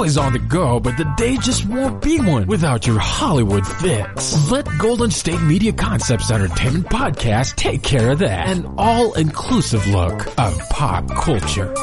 always on the go, but the day just won't be one without your Hollywood fix. Let Golden State Media Concepts Entertainment Podcast take care of that. An all-inclusive look of pop culture.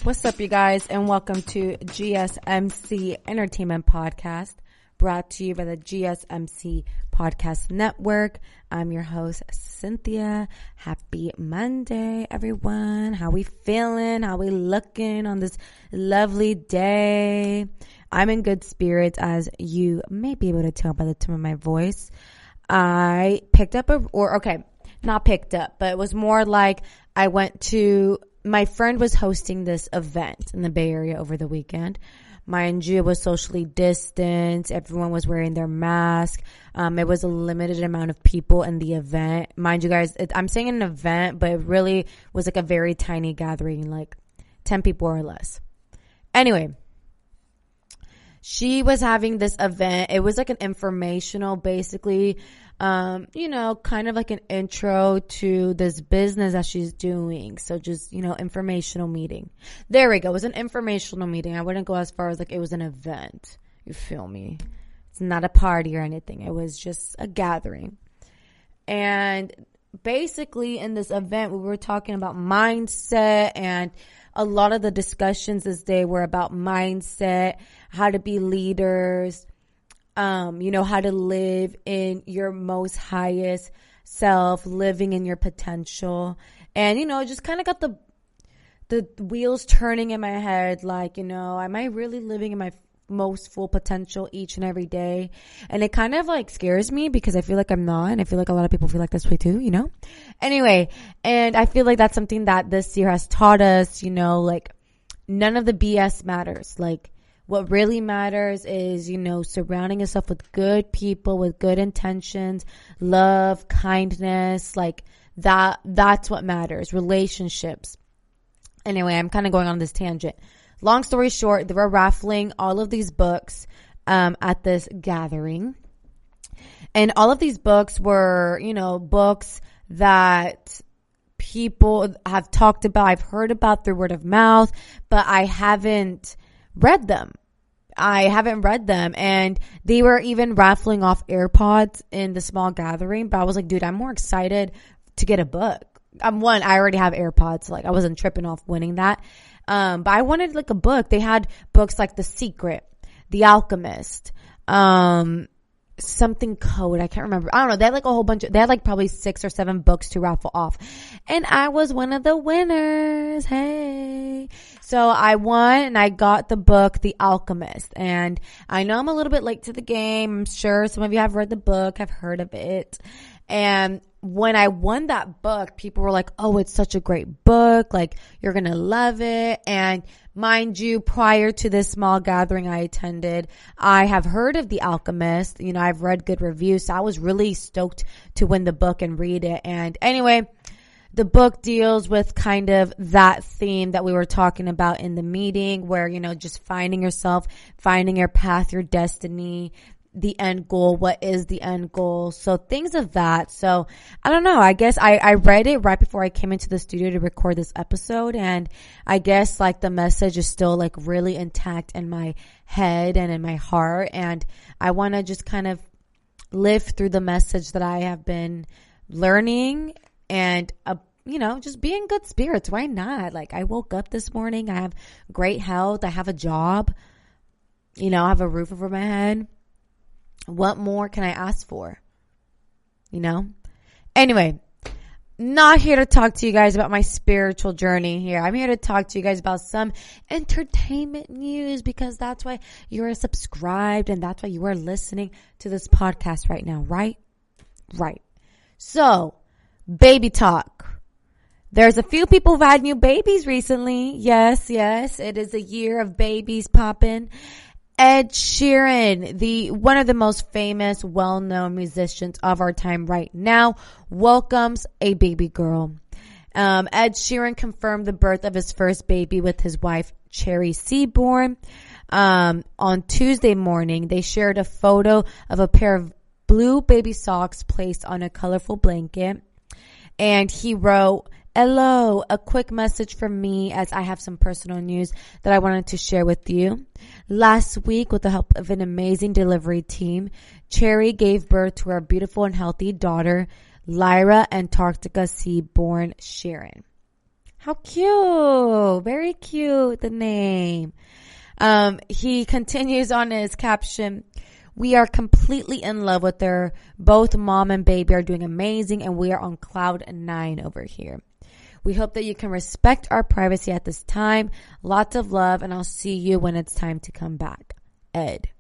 What's up, you guys, and welcome to GSMC Entertainment Podcast, brought to you by the GSMC Podcast Network. I'm your host, Cynthia. Happy Monday, everyone. How we feeling? How we looking on this lovely day? I'm in good spirits, as you may be able to tell by the tone of my voice. I picked up not picked up, but it was more like my friend was hosting this event in the Bay Area over the weekend. Mind you, it was socially distanced. Everyone was wearing their mask. It was a limited amount of people in the event. Mind you guys, I'm saying an event, but it really was like a very tiny gathering, like 10 people or less. Anyway, she was having this event. It was like an informational, basically, kind of like an intro to this business that she's doing. So just, informational meeting. There we go. It was an informational meeting. I wouldn't go as far as like it was an event. You feel me? It's not a party or anything. It was just a gathering. And basically in this event, we were talking about mindset, and a lot of the discussions this day were about mindset, how to be leaders, how to live in your most highest self, living in your potential. And, just kind of got the wheels turning in my head, like, am I really living in my most full potential each and every day? And it kind of like scares me because I feel like I'm not, and I feel like a lot of people feel like this way too, Anyway, and I feel like that's something that this year has taught us, like none of the BS matters. Like, what really matters is, surrounding yourself with good people, with good intentions, love, kindness, like that's what matters. Relationships. Anyway, I'm kind of going on this tangent. Long story short, they were raffling all of these books at this gathering. And all of these books were, books that people have talked about, I've heard about through word of mouth, but I haven't read them. And they were even raffling off AirPods in the small gathering. But I was like, dude, I'm more excited to get a book. I already have AirPods. So like, I wasn't tripping off winning that. But I wanted like a book. They had books like The Secret, The Alchemist, something code. I can't remember. I don't know. They had like a whole bunch they had like probably 6 or 7 books to raffle off. And I was one of the winners. Hey. So I won and I got the book, The Alchemist. And I know I'm a little bit late to the game. I'm sure some of you have read the book, have heard of it. And when I won that book, people were like, oh, it's such a great book. Like, you're going to love it. And mind you, prior to this small gathering I attended, I have heard of The Alchemist. I've read good reviews. So I was really stoked to win the book and read it. And anyway, the book deals with kind of that theme that we were talking about in the meeting where, just finding yourself, finding your path, your destiny, the end goal. What is the end goal? So things of that. So I don't know. I guess I read it right before I came into the studio to record this episode. And I guess like the message is still like really intact in my head and in my heart. And I want to just kind of live through the message that I have been learning and, just be in good spirits. Why not? Like, I woke up this morning. I have great health. I have a job. I have a roof over my head. What more can I ask for? Anyway, not here to talk to you guys about my spiritual journey here. I'm here to talk to you guys about some entertainment news because that's why you are subscribed and that's why you are listening to this podcast right now, right? Right. So, baby talk. There's a few people who've had new babies recently. Yes, it is a year of babies popping. Ed Sheeran, one of the most famous, well-known musicians of our time right now, welcomes a baby girl. Ed Sheeran confirmed the birth of his first baby with his wife, Cherry Seaborn. On Tuesday morning, they shared a photo of a pair of blue baby socks placed on a colorful blanket. And he wrote, "Hello, a quick message from me as I have some personal news that I wanted to share with you. Last week, with the help of an amazing delivery team, Cherry gave birth to our beautiful and healthy daughter, Lyra Antarctica Seaborn Sheeran." How cute. Very cute, the name. He continues on his caption, "We are completely in love with her. Both mom and baby are doing amazing, and we are on cloud 9 over here. We hope that you can respect our privacy at this time. Lots of love, and I'll see you when it's time to come back. Ed."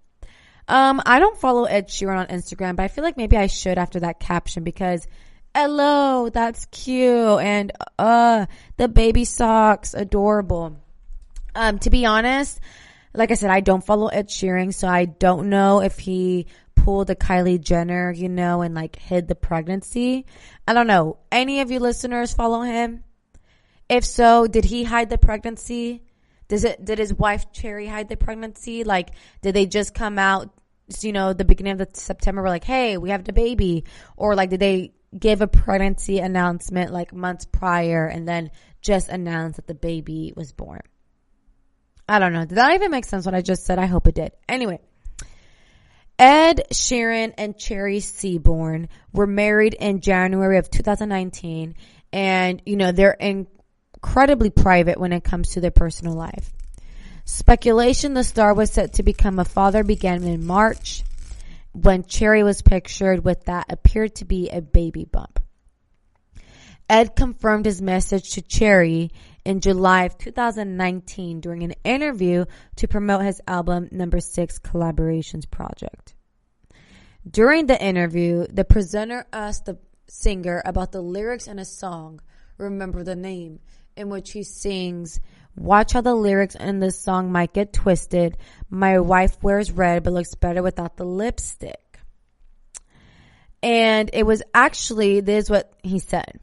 I don't follow Ed Sheeran on Instagram, but I feel like maybe I should after that caption because, hello, that's cute. And, the baby socks, adorable. To be honest, like I said, I don't follow Ed Sheeran, so I don't know if he pulled a Kylie Jenner, and like hid the pregnancy. I don't know. Any of you listeners follow him? If so, did he hide the pregnancy? Did his wife Cherry hide the pregnancy? Like, did they just come out, the beginning of September, we're like, hey, we have the baby? Or like, did they give a pregnancy announcement like months prior and then just announce that the baby was born? I don't know. Did that even make sense what I just said? I hope it did. Anyway, Ed Sheeran and Cherry Seaborn were married in January of 2019. And, they're incredibly private when it comes to their personal life. Speculation the star was set to become a father began in March when Cherry was pictured with that appeared to be a baby bump. Ed confirmed his message to Cherry in July of 2019 during an interview to promote his album Number 6 Collaborations project. During the interview, the presenter asked the singer about the lyrics in a song, Remember the Name, in which he sings, "Watch how the lyrics in this song might get twisted. My wife wears red but looks better without the lipstick." And it was actually, this is what he said.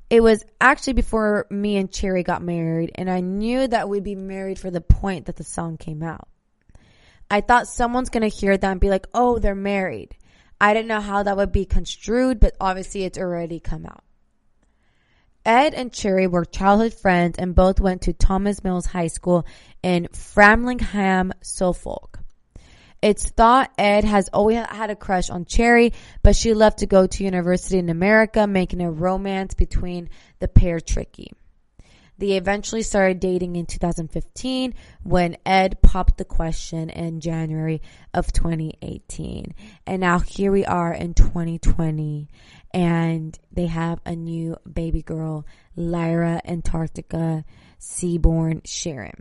"It was actually before me and Cherry got married, and I knew that we'd be married for the point that the song came out. I thought someone's going to hear that and be like, oh, they're married. I didn't know how that would be construed, but obviously it's already come out." Ed and Cherry were childhood friends and both went to Thomas Mills High School in Framlingham, Suffolk. It's thought Ed has always had a crush on Cherry, but she left to go to university in America, making a romance between the pair tricky. They eventually started dating in 2015 when Ed popped the question in January of 2018. And now here we are in 2020 and they have a new baby girl, Lyra Antarctica Seaborn Sheeran.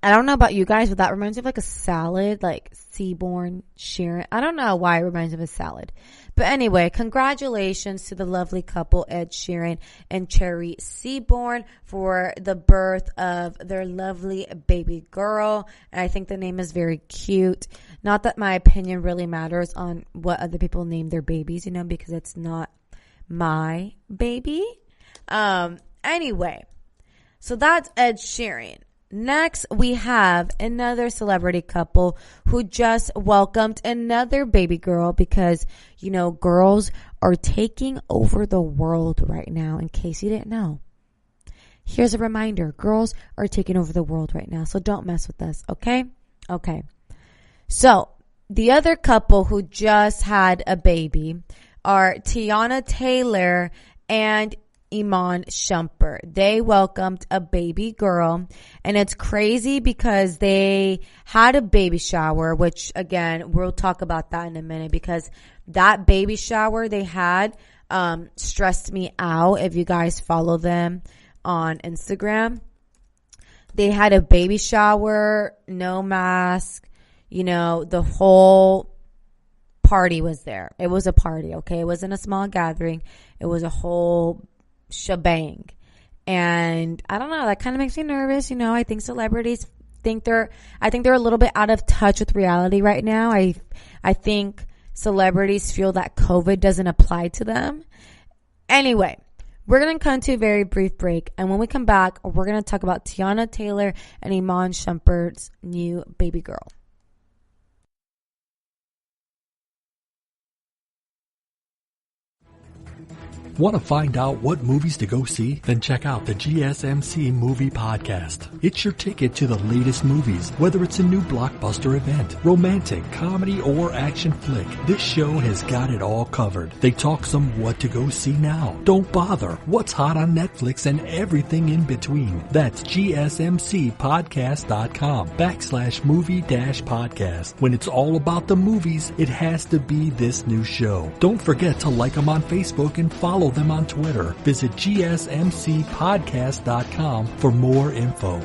I don't know about you guys, but that reminds me of like a salad, like Seaborn Sheeran. I don't know why it reminds me of a salad. But anyway, congratulations to the lovely couple, Ed Sheeran and Cherry Seaborn, for the birth of their lovely baby girl. And I think the name is very cute. Not that my opinion really matters on what other people name their babies, because it's not my baby. Anyway, so that's Ed Sheeran. Next, we have another celebrity couple who just welcomed another baby girl because, girls are taking over the world right now, in case you didn't know. Here's a reminder. Girls are taking over the world right now, so don't mess with us, okay? Okay. So, the other couple who just had a baby are Tiana Taylor and Iman Shumpert. They welcomed a baby girl, and it's crazy because they had a baby shower, which again, we'll talk about that in a minute, because that baby shower they had stressed me out. If you guys follow them on Instagram, they had a baby shower, no mask, the whole party was there. It was a party, okay? It wasn't a small gathering. It was a whole shebang. And I don't know, that kind of makes me nervous. I think celebrities think they're a little bit out of touch with reality right now. I think celebrities feel that COVID doesn't apply to them. Anyway, we're going to come to a very brief break. And when we come back, we're going to talk about Teyana Taylor and Iman Shumpert's new baby girl. Want to find out what movies to go see? Then check out the GSMC Movie Podcast. It's your ticket to the latest movies, whether it's a new blockbuster event, romantic, comedy, or action flick. This show has got it all covered. They talk some what to go see now, don't bother, what's hot on Netflix, and everything in between. That's GSMCpodcast.com/movie-podcast. When it's all about the movies, it has to be this new show. Don't forget to like them on Facebook and follow them on Twitter. Visit GSMCpodcast.com for more info.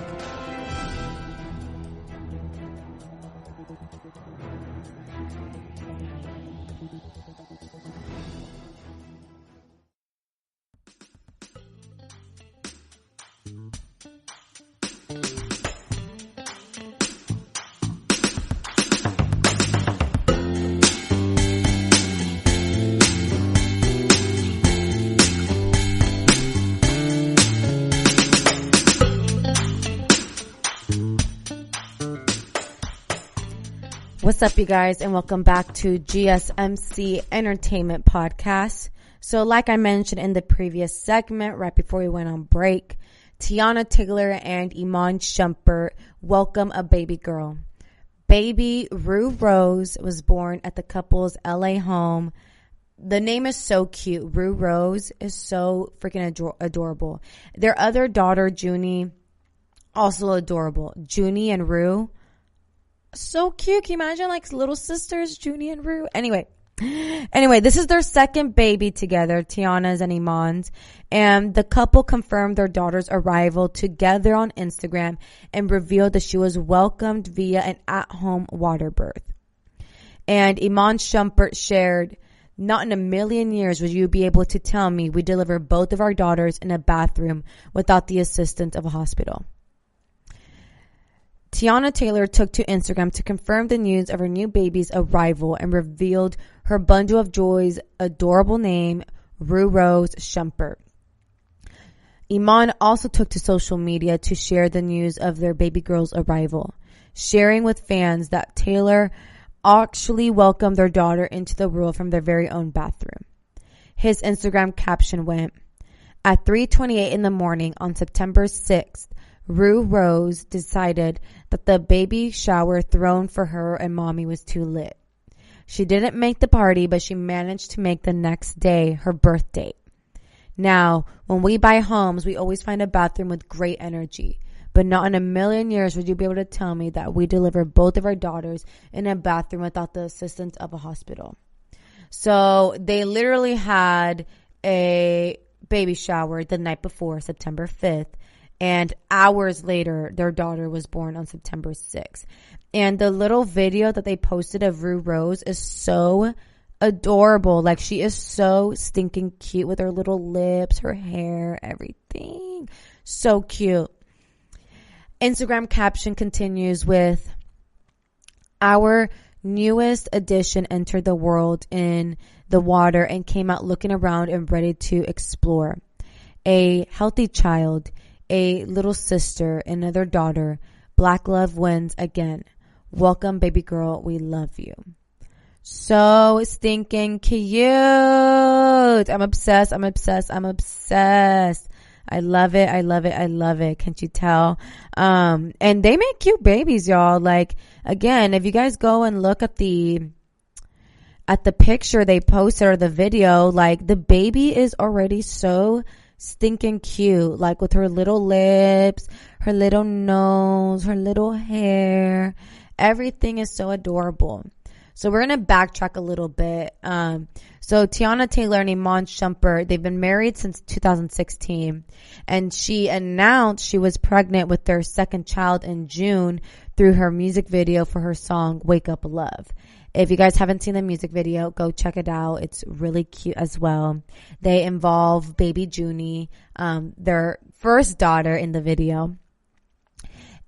What's up, you guys, and welcome back to GSMC Entertainment Podcast. So like I mentioned in the previous segment, right before we went on break, Teyana Taylor and Iman Shumpert welcome a baby girl. Baby Rue Rose was born at the couple's LA home. The name is so cute. Rue Rose is so freaking adorable. Their other daughter, Junie, also adorable. Junie and Rue, so cute. Can you imagine, like, little sisters, Junie and Rue? Anyway, this is their second baby together, Teyana's and Iman's. And the couple confirmed their daughter's arrival together on Instagram and revealed that she was welcomed via an at-home water birth. And Iman Shumpert shared, "Not in a million years would you be able to tell me we delivered both of our daughters in a bathroom without the assistance of a hospital." Teyana Taylor took to Instagram to confirm the news of her new baby's arrival and revealed her bundle of joy's adorable name, Rue Rose Shumpert. Iman also took to social media to share the news of their baby girl's arrival, sharing with fans that Taylor actually welcomed their daughter into the world from their very own bathroom. His Instagram caption went, "At 3:28 in the morning on September 6th, Rue Rose decided that the baby shower thrown for her and mommy was too lit. She didn't make the party, but she managed to make the next day her birth date. Now, when we buy homes, we always find a bathroom with great energy. But not in a million years would you be able to tell me that we delivered both of our daughters in a bathroom without the assistance of a hospital." So they literally had a baby shower the night before, September 5th. And hours later, their daughter was born on September 6th. And the little video that they posted of Rue Rose is so adorable. Like, she is so stinking cute with her little lips, her hair, everything. So cute. Instagram caption continues with, "Our newest addition entered the world in the water and came out looking around and ready to explore. A healthy child, a little sister, another daughter. Black love wins again. Welcome, baby girl. We love you." So stinking cute. I'm obsessed. I love it. Can't you tell? And they make cute babies, y'all. Like, again, if you guys go and look at the picture they posted or the video, like, the baby is already so stinking cute, like with her little lips, her little nose, her little hair. Everything is so adorable. So we're going to backtrack a little bit. So Teyana Taylor and Iman Shumpert, they've been married since 2016. And she announced she was pregnant with their second child in June through her music video for her song, "Wake Up Love." If you guys haven't seen the music video, go check it out. It's really cute as well. They involve baby Junie, their first daughter in the video.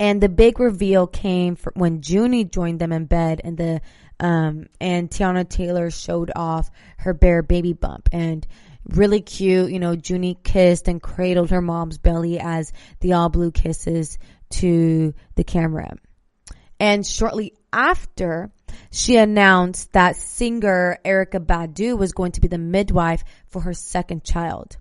And the big reveal came when Junie joined them in bed, and and Tiana Taylor showed off her bare baby bump. And really cute, Junie kissed and cradled her mom's belly as the all blue kisses to the camera. And shortly after, she announced that singer Erykah Badu was going to be the midwife for her second child.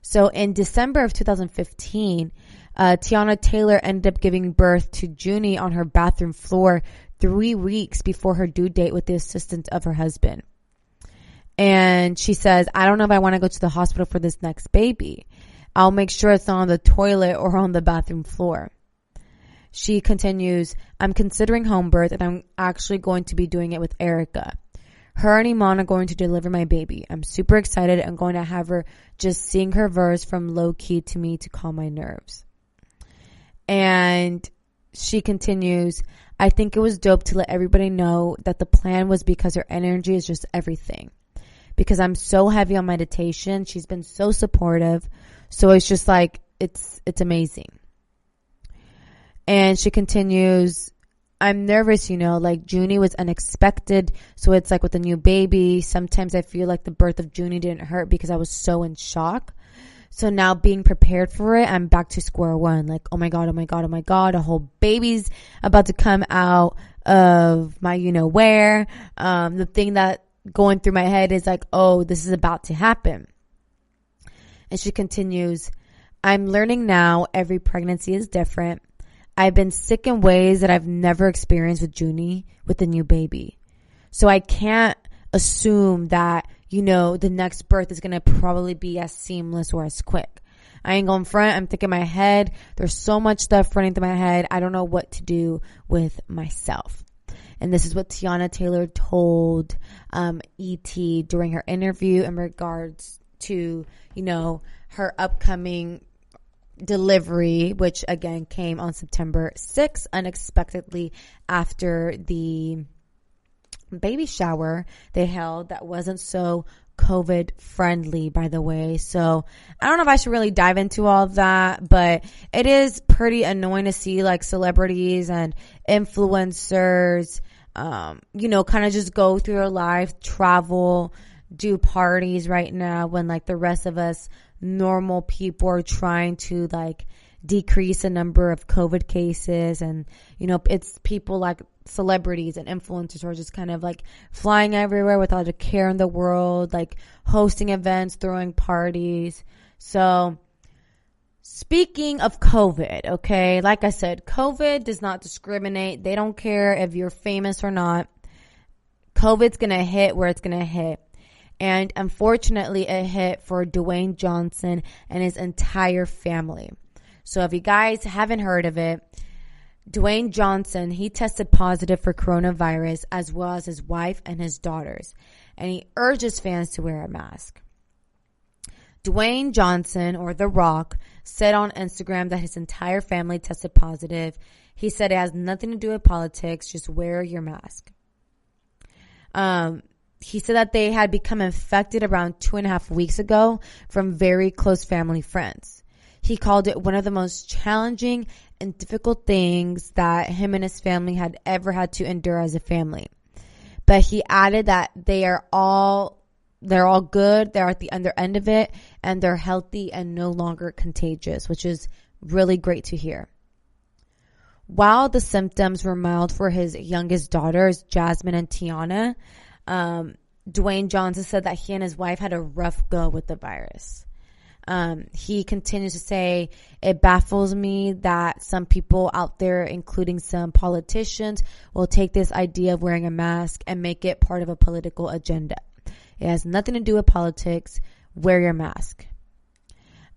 So in December of 2015, Tiana Taylor ended up giving birth to Junie on her bathroom floor 3 weeks before her due date with the assistance of her husband. And she says, I don't know if I want to go to the hospital for this next baby. I'll make sure it's not on the toilet or on the bathroom floor. She continues, I'm considering home birth, and I'm actually going to be doing it with Erykah. Her and Iman are going to deliver my baby. I'm super excited. I'm going to have her just sing her verse from low key to me to calm my nerves. And she continues, I think it was dope to let everybody know that the plan was because her energy is just everything. Because I'm so heavy on meditation. She's been so supportive. So it's just like, it's amazing. And she continues, I'm nervous, like Junie was unexpected. So it's like with a new baby, sometimes I feel like the birth of Junie didn't hurt because I was so in shock. So now being prepared for it, I'm back to square one. Like, oh my God, a whole baby's about to come out of my where. The thing that going through my head is like, oh, this is about to happen. And she continues, I'm learning now every pregnancy is different. I've been sick in ways that I've never experienced with Junie, with the new baby. So I can't assume that, the next birth is going to probably be as seamless or as quick. I ain't going front. I'm thinking in my head. There's so much stuff running through my head. I don't know what to do with myself. And this is what Tiana Taylor told E.T. during her interview in regards to, her upcoming delivery, which again came on September 6th, unexpectedly after the baby shower they held that wasn't so COVID friendly, by the way. So I don't know if I should really dive into all of that, but it is pretty annoying to see like celebrities and influencers, kind of just go through their life, travel, do parties right now when like the rest of us normal people are trying to like decrease the number of COVID cases. And, it's people like celebrities and influencers who are just kind of like flying everywhere without a care in the world, like hosting events, throwing parties. So speaking of COVID, okay, like I said, COVID does not discriminate. They don't care if you're famous or not. COVID's going to hit where it's going to hit. And unfortunately, it hit for Dwayne Johnson and his entire family. So if you guys haven't heard of it, Dwayne Johnson, he tested positive for coronavirus as well as his wife and his daughters. And he urges fans to wear a mask. Dwayne Johnson, or The Rock, said on Instagram that his entire family tested positive. He said it has nothing to do with politics. Just wear your mask. He said that they had become infected around 2.5 weeks ago from very close family friends. He called it one of the most challenging and difficult things that him and his family had ever had to endure as a family. But he added that they're all good. They're at the other end of it, and they're healthy and no longer contagious, which is really great to hear. While the symptoms were mild for his youngest daughters, Jasmine and Tiana, Dwayne Johnson said that he and his wife had a rough go with the virus. He continues to say, it baffles me that some people out there, including some politicians, will take this idea of wearing a mask and make it part of a political agenda. It has nothing to do with politics. Wear your mask.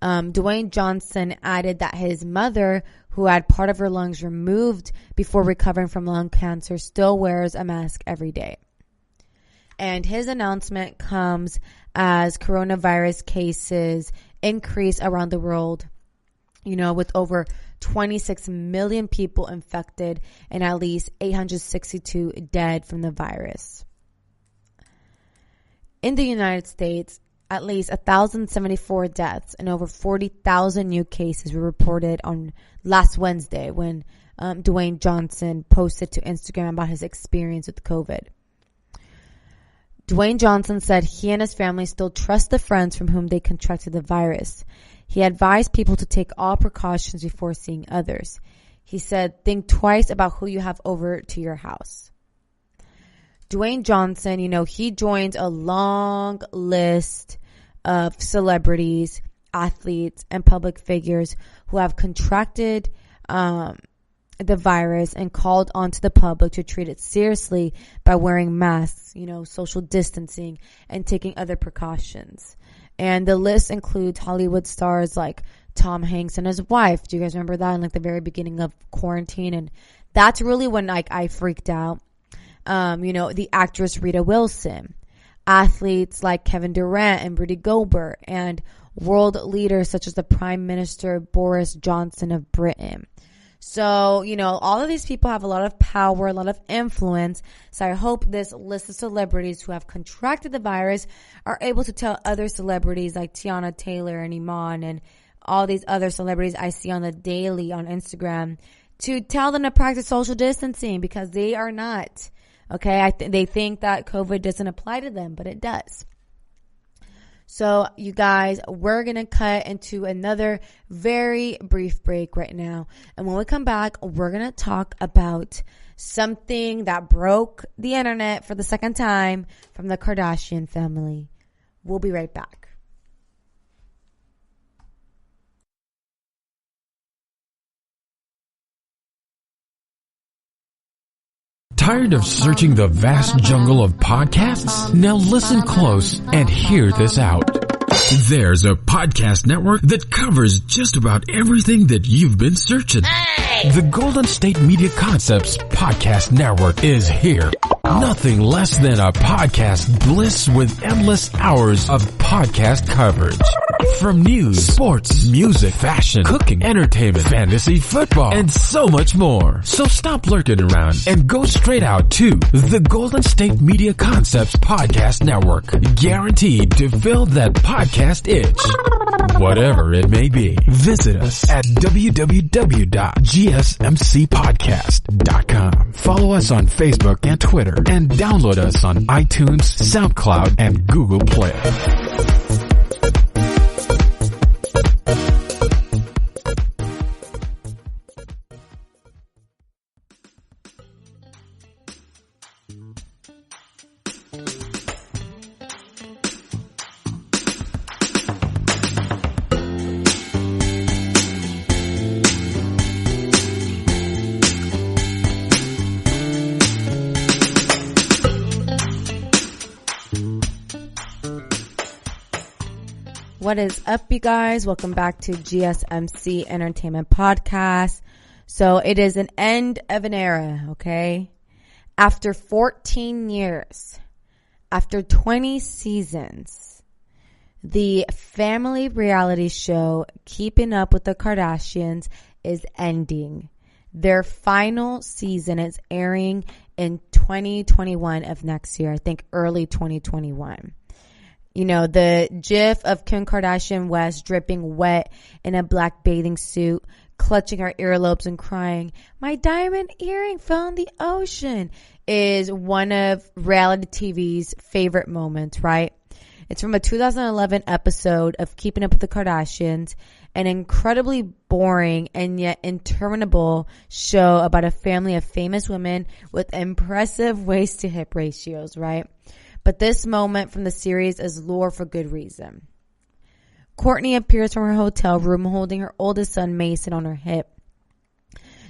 Dwayne Johnson added that his mother, who had part of her lungs removed before recovering from lung cancer, still wears a mask every day. And his announcement comes as coronavirus cases increase around the world, with over 26 million people infected and at least 862 dead from the virus. In the United States, at least 1,074 deaths and over 40,000 new cases were reported on last Wednesday when Dwayne Johnson posted to Instagram about his experience with COVID. Dwayne Johnson said he and his family still trust the friends from whom they contracted the virus. He advised people to take all precautions before seeing others. He said, think twice about who you have over to your house. Dwayne Johnson, he joins a long list of celebrities, athletes, and public figures who have contracted the virus and called onto the public to treat it seriously by wearing masks, social distancing, and taking other precautions. And the list includes Hollywood stars like Tom Hanks and his wife. Do you guys remember that in the very beginning of quarantine? And that's really when I freaked out. The actress Rita Wilson, athletes like Kevin Durant and Rudy Gobert, and world leaders such as the Prime Minister Boris Johnson of Britain. So, all of these people have a lot of power, a lot of influence. So I hope this list of celebrities who have contracted the virus are able to tell other celebrities like Tiana Taylor and Iman and all these other celebrities I see on the daily on Instagram to tell them to practice social distancing, because they are not. Okay, they think that COVID doesn't apply to them, but it does. So, you guys, we're going to cut into another very brief break right now. And when we come back, we're going to talk about something that broke the internet for the second time from the Kardashian family. We'll be right back. Tired of searching the vast jungle of podcasts? Now listen close and hear this out. There's a podcast network that covers just about everything that you've been searching. Hey! The Golden State Media Concepts Podcast Network is here. Nothing less than a podcast bliss with endless hours of podcast coverage. From news, sports, music, fashion, cooking, entertainment, fantasy, football, and so much more. So stop lurking around and go straight out to the Golden State Media Concepts Podcast Network. Guaranteed to fill that podcast itch. Whatever it may be. Visit us at www.gsmcpodcast.com. Follow us on Facebook and Twitter, and download us on iTunes, SoundCloud, and Google Play. What is up, you guys? Welcome back to GSMC Entertainment Podcast. So it is an end of an era, okay? After 14 years, after 20 seasons, the family reality show Keeping Up with the Kardashians is ending. Their final season is airing in 2021 of next year, I think early 2021. The gif of Kim Kardashian West dripping wet in a black bathing suit, clutching her earlobes and crying, "My diamond earring fell in the ocean," is one of reality TV's favorite moments, right? It's from a 2011 episode of Keeping Up with the Kardashians, an incredibly boring and yet interminable show about a family of famous women with impressive waist to hip ratios, right? But this moment from the series is lore for good reason. Kourtney appears from her hotel room holding her oldest son Mason on her hip.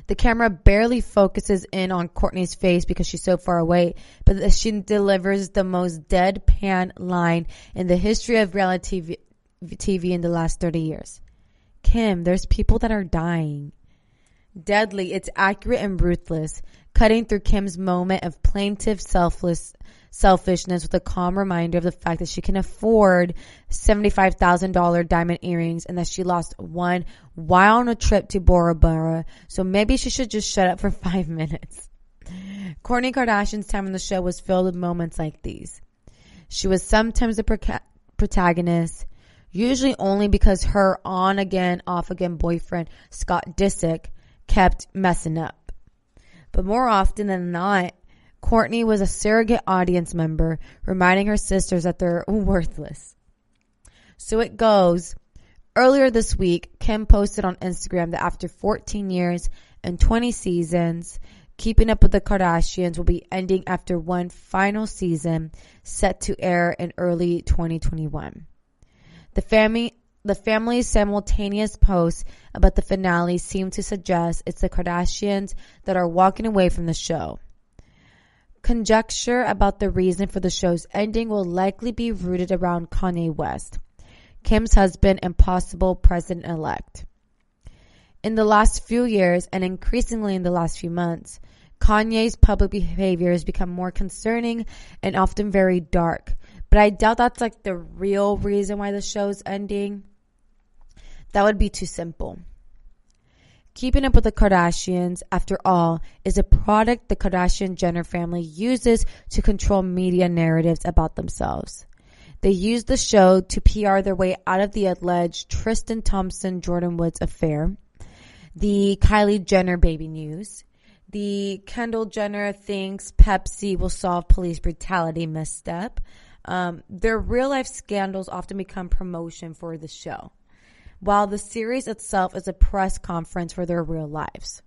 The camera barely focuses in on Kourtney's face because she's so far away, but she delivers the most deadpan line in the history of reality TV in the last 30 years. "Kim, there's people that are dying." Deadly, it's accurate and ruthless, cutting through Kim's moment of plaintive selfishness with a calm reminder of the fact that she can afford $75,000 diamond earrings and that she lost one while on a trip to Bora Bora, so maybe she should just shut up for 5 minutes. Kourtney Kardashian's time on the show was filled with moments like these. She was sometimes the protagonist, usually only because her on-again, off-again boyfriend, Scott Disick, kept messing up. But more often than not, Kourtney was a surrogate audience member, reminding her sisters that they're worthless. So it goes. Earlier this week, Kim posted on Instagram that after 14 years and 20 seasons, Keeping Up with the Kardashians will be ending after one final season set to air in early 2021. The family's simultaneous posts about the finale seem to suggest it's the Kardashians that are walking away from the show. Conjecture about the reason for the show's ending will likely be rooted around Kanye West, Kim's husband and possible president-elect. In the last few years, and increasingly in the last few months, Kanye's public behavior has become more concerning and often very dark. But I doubt that's like the real reason why the show's ending. That would be too simple. Keeping Up with the Kardashians, after all, is a product the Kardashian-Jenner family uses to control media narratives about themselves. They use the show to PR their way out of the alleged Tristan Thompson-Jordan Woods affair, the Kylie Jenner baby news, the Kendall Jenner thinks Pepsi will solve police brutality misstep. Their real-life scandals often become promotion for the show, while the series itself is a press conference for their real lives.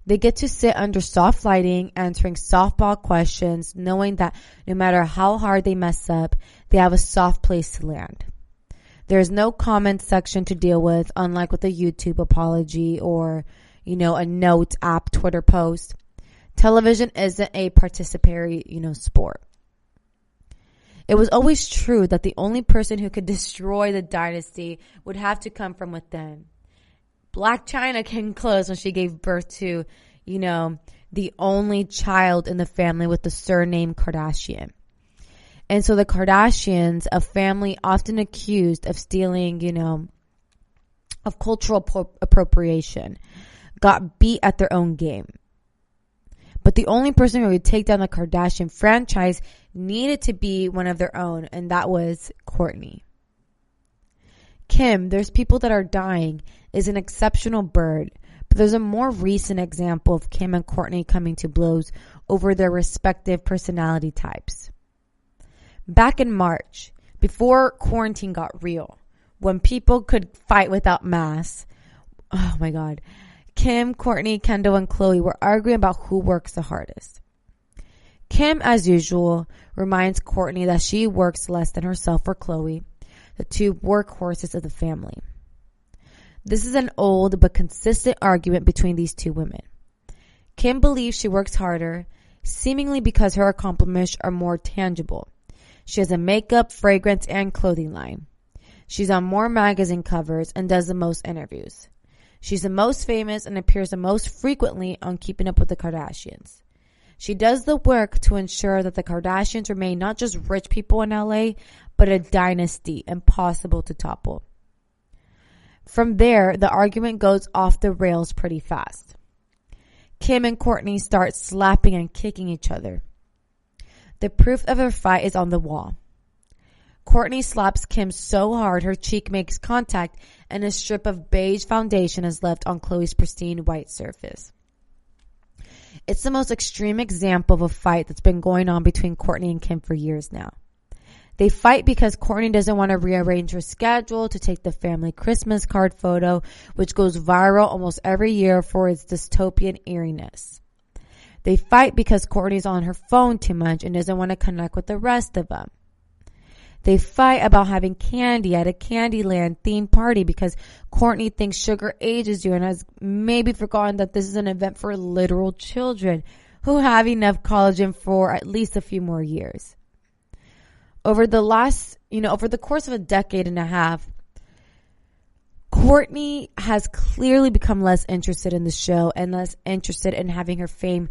They get to sit under soft lighting, answering softball questions, knowing that no matter how hard they mess up, they have a soft place to land. There's no comment section to deal with, unlike with a YouTube apology or, a note app Twitter post. Television isn't a participatory, sport. It was always true that the only person who could destroy the dynasty would have to come from within. Blac Chyna came close when she gave birth to, the only child in the family with the surname Kardashian. And so the Kardashians, a family often accused of stealing, of cultural appropriation, got beat at their own game. But the only person who would take down the Kardashian franchise needed to be one of their own, and that was Kourtney. Kim, there's people that are dying, is an exceptional bird, but there's a more recent example of Kim and Kourtney coming to blows over their respective personality types. Back in March, before quarantine got real, when people could fight without masks, oh my God, Kim, Kourtney, Kendall, and Khloe were arguing about who works the hardest. Kim, as usual, reminds Kourtney that she works less than herself or Khloe, the two workhorses of the family. This is an old but consistent argument between these two women. Kim believes she works harder, seemingly because her accomplishments are more tangible. She has a makeup, fragrance, and clothing line. She's on more magazine covers and does the most interviews. She's the most famous and appears the most frequently on Keeping Up with the Kardashians. She does the work to ensure that the Kardashians remain not just rich people in LA, but a dynasty impossible to topple. From there, the argument goes off the rails pretty fast. Kim and Kourtney start slapping and kicking each other. The proof of their fight is on the wall. Kourtney slaps Kim so hard her cheek makes contact and a strip of beige foundation is left on Khloe's pristine white surface. It's the most extreme example of a fight that's been going on between Kourtney and Kim for years now. They fight because Kourtney doesn't want to rearrange her schedule to take the family Christmas card photo, which goes viral almost every year for its dystopian eeriness. They fight because Kourtney's on her phone too much and doesn't want to connect with the rest of them. They fight about having candy at a Candyland themed party because Kourtney thinks sugar ages you and has maybe forgotten that this is an event for literal children who have enough collagen for at least a few more years. Over the course of a decade and a half, Kourtney has clearly become less interested in the show and less interested in having her fame